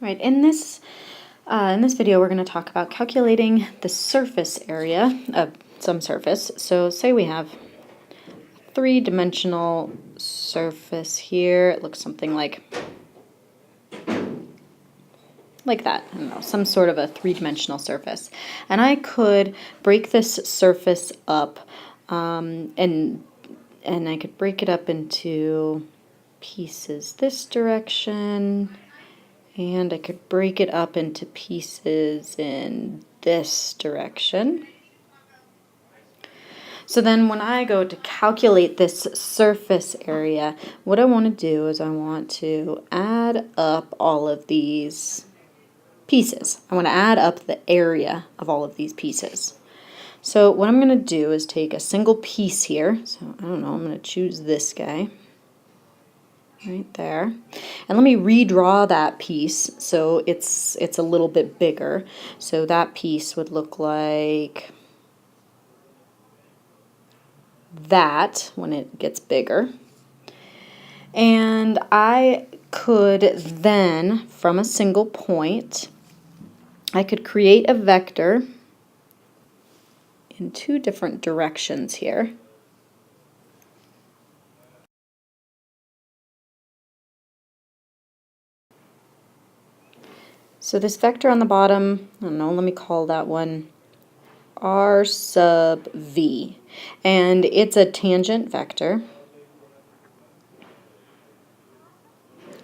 Right, in this video, we're going to talk about calculating the surface area of some surface. So say we have a three-dimensional surface here. It looks something like that. I don't know, some sort of a three-dimensional surface. And I could break this surface up, and I could break it up into pieces this direction, and I could break it up into pieces in this direction. So then when I go to calculate this surface area, what I want to do is I want to add up all of these pieces. I want to add up the area of all of these pieces. So what I'm going to do is take a single piece here. So I don't know, I'm going to choose this guy. Right there. And let me redraw that piece so it's a little bit bigger. So that piece would look like that when it gets bigger. And I could then, from a single point, I could create a vector in two different directions here. So this vector on the bottom, I don't know, let me call that one r sub v. And it's a tangent vector.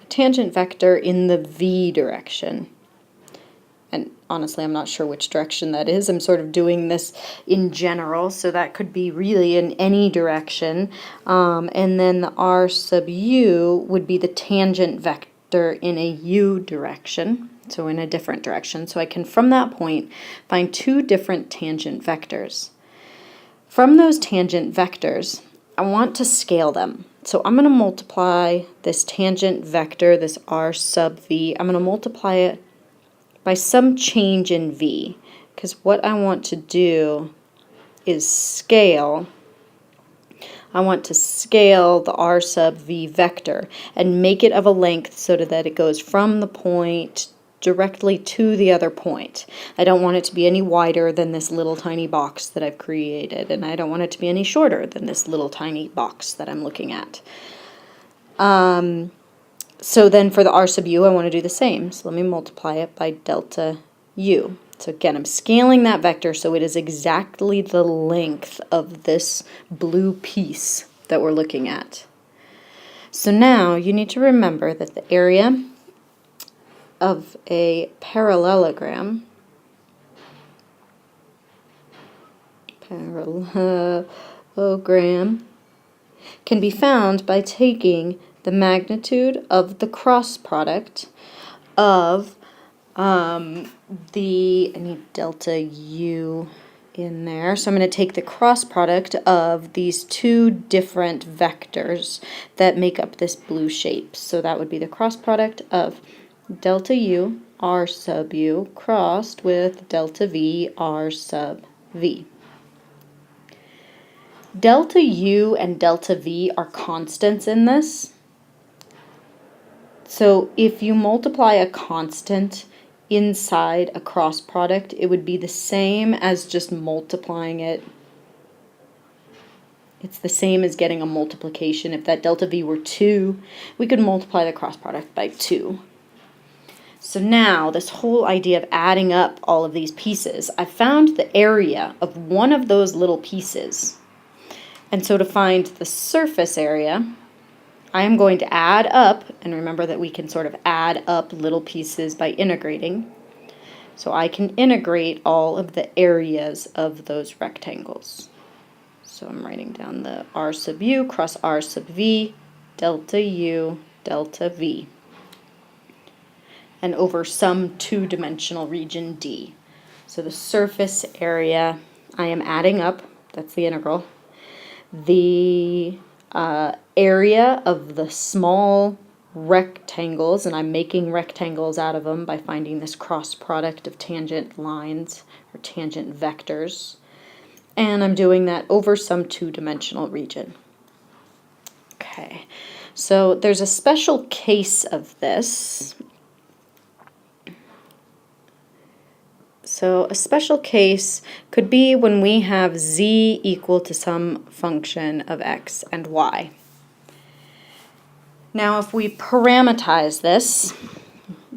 A tangent vector in the v direction. And honestly, I'm not sure which direction that is. I'm sort of doing this in general, so that could be really in any direction. And then the r sub u would be the tangent vector in a u direction, so in a different direction. So I can, from that point, find two different tangent vectors. From those tangent vectors, I want to scale them. So I'm going to multiply this tangent vector, this r sub v, I'm going to multiply it by some change in v, because what I want to do is scale. I want to scale the r sub v vector and make it of a length so that it goes from the point directly to the other point. I don't want it to be any wider than this little tiny box that I've created, and I don't want it to be any shorter than this little tiny box that I'm looking at. So then for the r sub u, I want to do the same. So let me multiply it by delta u. So again, I'm scaling that vector so it is exactly the length of this blue piece that we're looking at. So now you need to remember that the area of a parallelogram can be found by taking the magnitude of the cross product of I need delta u in there. So I'm going to take the cross product of these two different vectors that make up this blue shape. So that would be the cross product of delta u r sub u crossed with delta v r sub v. Delta u and delta v are constants in this. So if you multiply a constant inside a cross product, it would be the same as just multiplying it. It's the same as getting a multiplication. If that delta v were 2, we could multiply the cross product by 2. So now this whole idea of adding up all of these pieces, I found the area of one of those little pieces. And so to find the surface area, I am going to add up, and remember that we can sort of add up little pieces by integrating. So I can integrate all of the areas of those rectangles. So I'm writing down the r sub u cross r sub v, delta u, delta v, and over some two-dimensional region D. So the surface area, I am adding up, that's the integral, the area of the small rectangles, and I'm making rectangles out of them by finding this cross product of tangent lines or tangent vectors, and I'm doing that over some two-dimensional region. Okay, so there's a special case of this So a special case could be when we have z equal to some function of x and y. Now if we parameterize this,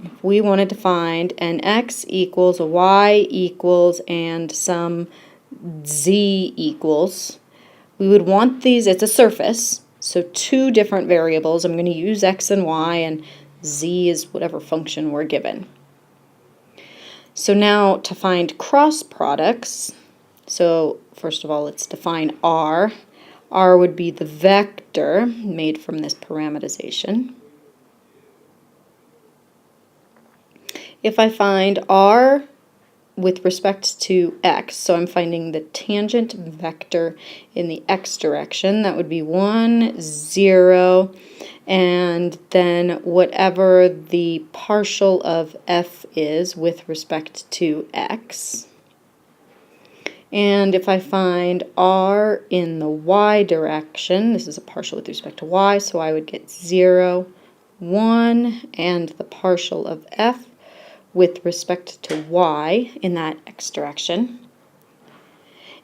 if we wanted to find an x equals, a y equals, and some z equals, we would want these, it's a surface, so two different variables. I'm going to use x and y, and z is whatever function we're given. So now to find cross products, so first of all let's define r. R would be the vector made from this parameterization. If I find r with respect to x, so I'm finding the tangent vector in the x direction, that would be 1, 0, and then whatever the partial of f is with respect to x. And if I find r in the y direction, this is a partial with respect to y, so I would get 0, 1, and the partial of f with respect to y in that x direction.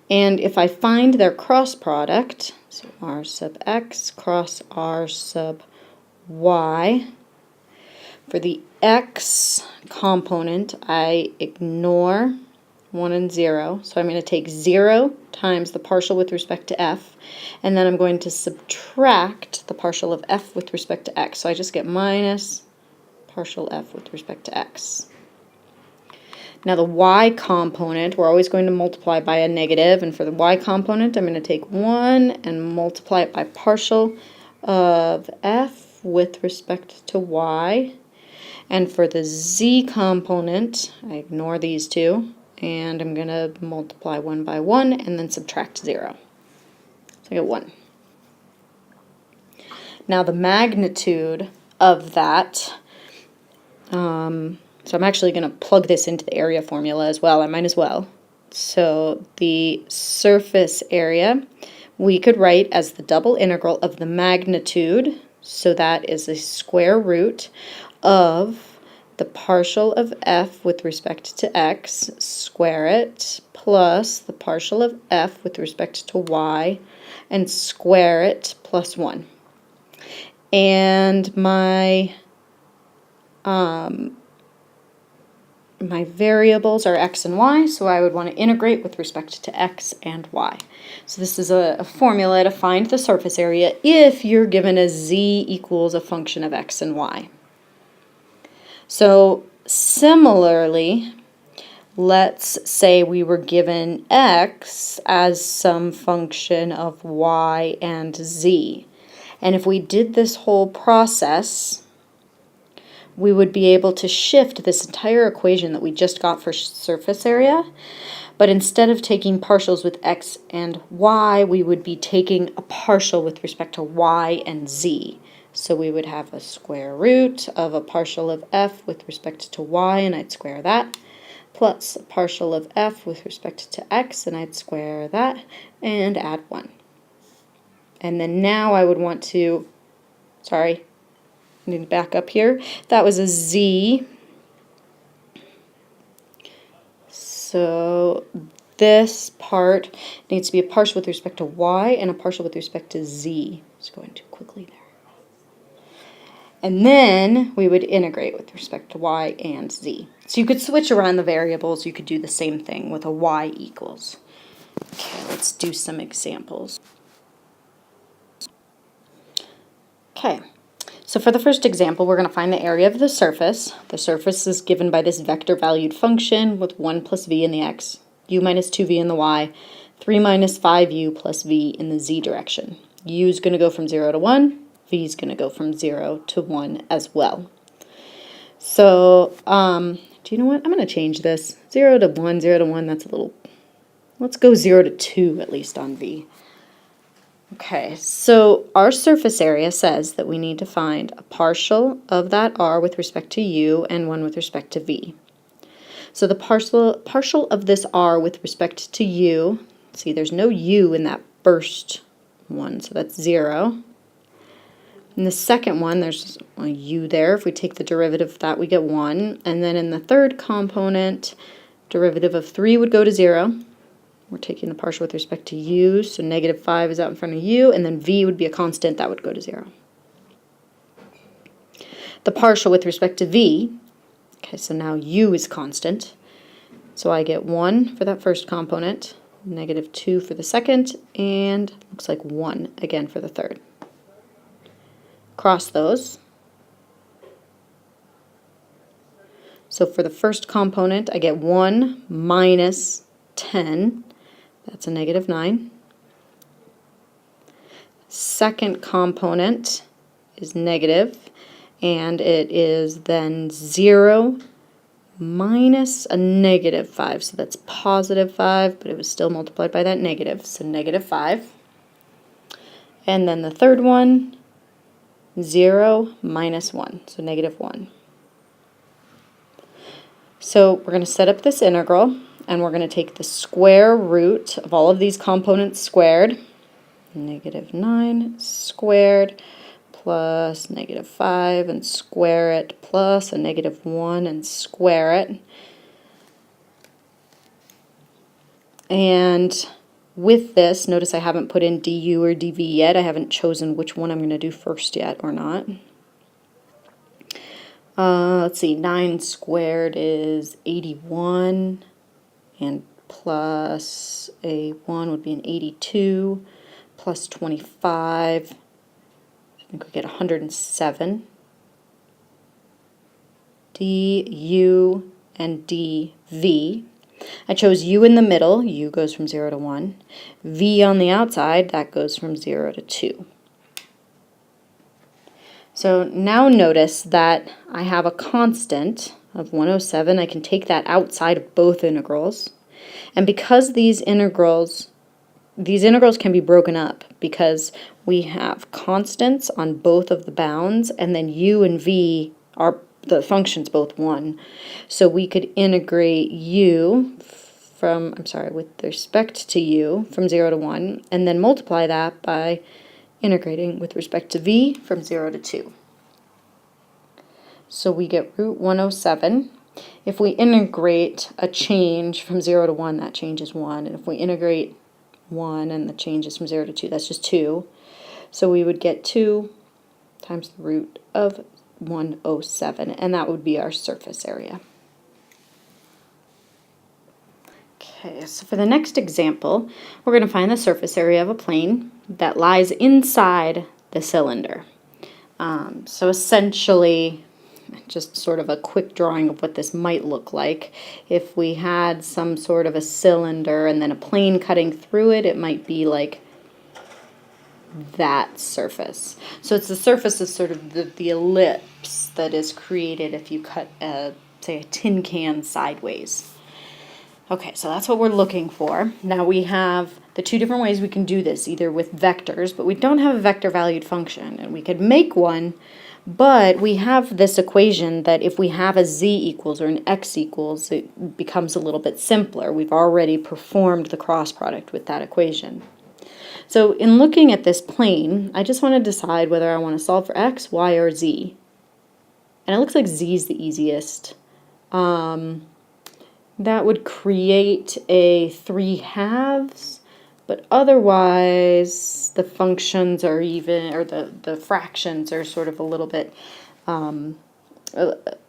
And if I find their cross product, so r sub x cross r sub y, for the x component I ignore 1 and 0, so I'm going to take 0 times the partial with respect to f, and then I'm going to subtract the partial of f with respect to x, so I just get minus partial f with respect to x. Now the y component, we're always going to multiply by a negative, and for the y component I'm going to take 1 and multiply it by partial of f with respect to y. And for the z component, I ignore these two, and I'm going to multiply 1 by 1 and then subtract 0. So I get 1. Now the magnitude of that, so I'm actually going to plug this into the area formula as well. I might as well. So the surface area we could write as the double integral of the magnitude, so that is the square root of the partial of f with respect to x, square it, plus the partial of f with respect to y, and square it, plus 1. And my variables are x and y, so I would want to integrate with respect to x and y. So this is a formula to find the surface area if you're given a z equals a function of x and y. So similarly, let's say we were given x as some function of y and z. And if we did this whole process, we would be able to shift this entire equation that we just got for surface area, but instead of taking partials with x and y, we would be taking a partial with respect to y and z. So we would have a square root of a partial of f with respect to y, and I'd square that, plus a partial of f with respect to x, and I'd square that, and add 1. And then now I would want to, I need to back up here. That was a z. So this part needs to be a partial with respect to y and a partial with respect to z. Just going too quickly there. And then we would integrate with respect to y and z. So you could switch around the variables. You could do the same thing with a y equals. Okay, let's do some examples. Okay. So for the first example, we're going to find the area of the surface. The surface is given by this vector-valued function with 1 plus v in the x, u minus 2v in the y, 3 minus 5u plus v in the z direction. U is going to go from 0 to 1. V is going to go from 0 to 1 as well. So, do you know what? I'm going to change this. 0 to 1, 0 to 1, that's a little... Let's go 0 to 2 at least on v. Okay, so our surface area says that we need to find a partial of that r with respect to u and one with respect to v. So the partial of this r with respect to u, see there's no u in that first one, so that's 0. In the second one, there's a u there. If we take the derivative of that, we get 1. And then in the third component, Derivative of 3 would go to 0. We're taking the partial with respect to u, so negative 5 is out in front of u, and then v would be a constant, that would go to 0. The partial with respect to v, okay, so now u is constant, so I get 1 for that first component, negative 2 for the second, and looks like 1 again for the third. Cross those. So for the first component, I get 1 minus 10. That's a negative 9. Second component is negative, and it is then 0 minus a negative 5. So that's positive 5, but it was still multiplied by that negative, so negative 5. And then the third one, 0 minus 1, so negative 1. So we're going to set up this integral, and we're going to take the square root of all of these components squared, negative 9 squared plus negative 5 and square it plus a negative 1 and square it. And with this, notice I haven't put in du or dv yet. I haven't chosen which one I'm going to do first yet or not. Let's see, 9 squared is 81, and plus a 1 would be an 82, plus 25, I think we get 107. du and dv. I chose u in the middle, u goes from 0 to 1. v on the outside, that goes from 0 to 2. So now notice that I have a constant of 107. I can take that outside of both integrals. And because these integrals can be broken up because we have constants on both of the bounds, and then u and v are the functions both 1. So we could integrate u with respect to u from 0 to 1, and then multiply that by integrating with respect to v from 0 to 2. So we get root 107. If we integrate a change from 0 to 1, that change is 1. And if we integrate 1 and the change is from 0 to 2, that's just 2. So we would get 2 times the root of 107, and that would be our surface area. Okay, so for the next example, we're going to find the surface area of a plane that lies inside the cylinder. So essentially, just sort of a quick drawing of what this might look like. If we had some sort of a cylinder and then a plane cutting through it, it might be like that surface. So it's the surface of sort of the ellipse that is created if you cut, say, a tin can sideways. Okay, so that's what we're looking for. Now we have the two different ways we can do this, either with vectors, but we don't have a vector valued function, and we could make one, but we have this equation that if we have a z equals or an x equals, it becomes a little bit simpler. We've already performed the cross product with that equation. So in looking at this plane, I just want to decide whether I want to solve for x, y, or z. And it looks like z is the easiest. That would create a 3/2, but otherwise the functions are even, or the fractions are sort of a little bit,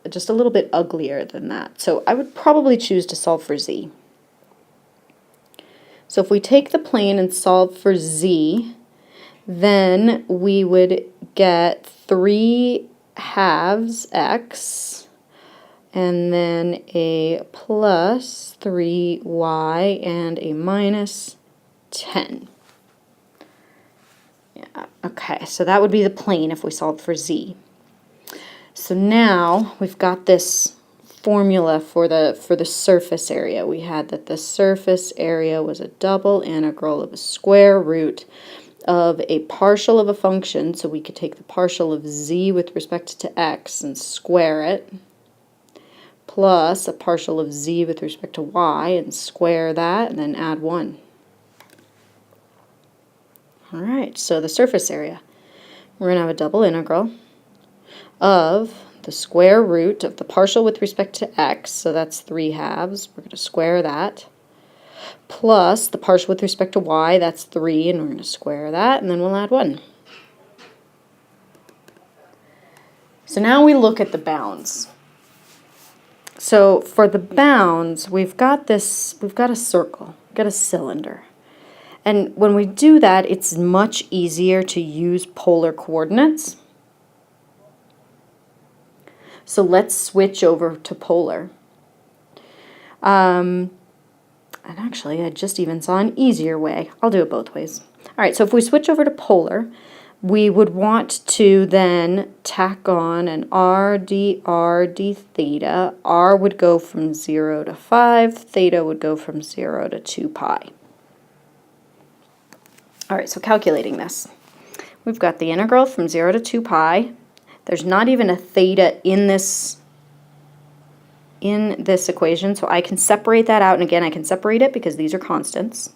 just a little bit uglier than that. So I would probably choose to solve for z. So if we take the plane and solve for z, then we would get 3/2 x, and then a plus 3y and a minus 10. Yeah, okay, so that would be the plane if we solved for z. So now we've got this formula for the surface area. We had that the surface area was a double integral of a square root of a partial of a function, so we could take the partial of z with respect to x and square it, plus a partial of z with respect to y and square that, and then add 1. Alright, so the surface area. We're going to have a double integral of the square root of the partial with respect to x, so that's 3/2. We're going to square that. Plus the partial with respect to y, that's 3, and we're going to square that, and then we'll add 1. So now we look at the bounds. So for the bounds, we've got a circle, we've got a cylinder. And when we do that, it's much easier to use polar coordinates. So let's switch over to polar. And actually, I just even saw an easier way. I'll do it both ways. All right, so if we switch over to polar, we would want to then tack on an r d theta. R would go from 0 to 5. Theta would go from 0 to 2 pi. All right, so calculating this. We've got the integral from 0 to 2 pi. There's not even a theta in this equation, so I can separate that out, and again I can separate it because these are constants.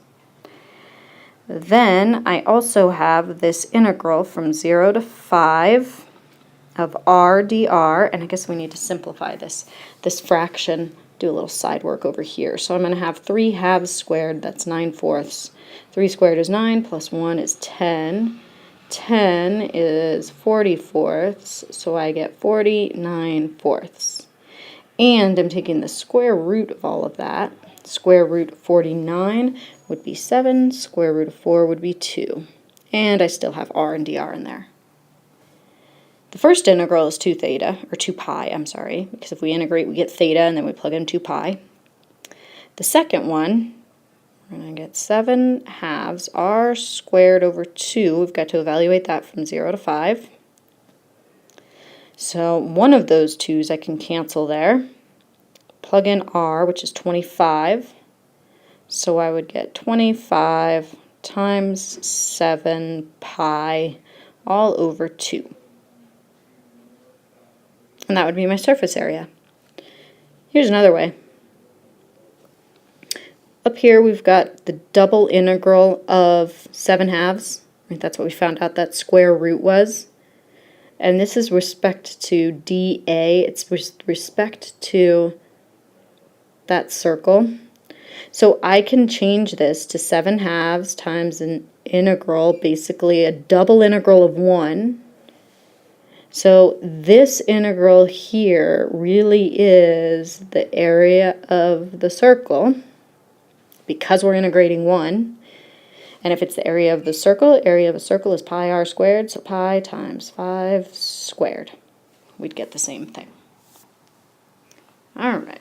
Then I also have this integral from 0 to 5 of r dr, and I guess we need to simplify this fraction, do a little side work over here. So I'm going to have 3/2 squared, that's 9/4. 3 squared is 9, plus 1 is 10. 10 is 40/4, so I get 49/4. And I'm taking the square root of all of that. Square root of 49 would be 7, square root of 4 would be 2. And I still have r and dr in there. The first integral is 2 theta, or 2 pi, I'm sorry, because if we integrate we get theta and then we plug in 2 pi. The second one, we're going to get 7/2 r squared over 2. We've got to evaluate that from 0 to 5. So one of those 2's I can cancel there. Plug in r, which is 25. So I would get 25 times 7 pi all over 2. And that would be my surface area. Here's another way. Up here we've got the double integral of 7/2. That's what we found out that square root was. And this is respect to dA. It's with respect to that circle. So I can change this to 7/2 times an integral, basically a double integral of 1. So this integral here really is the area of the circle, because we're integrating 1. And if it's the area of a circle is pi r squared, so pi times 5 squared. We'd get the same thing. All right.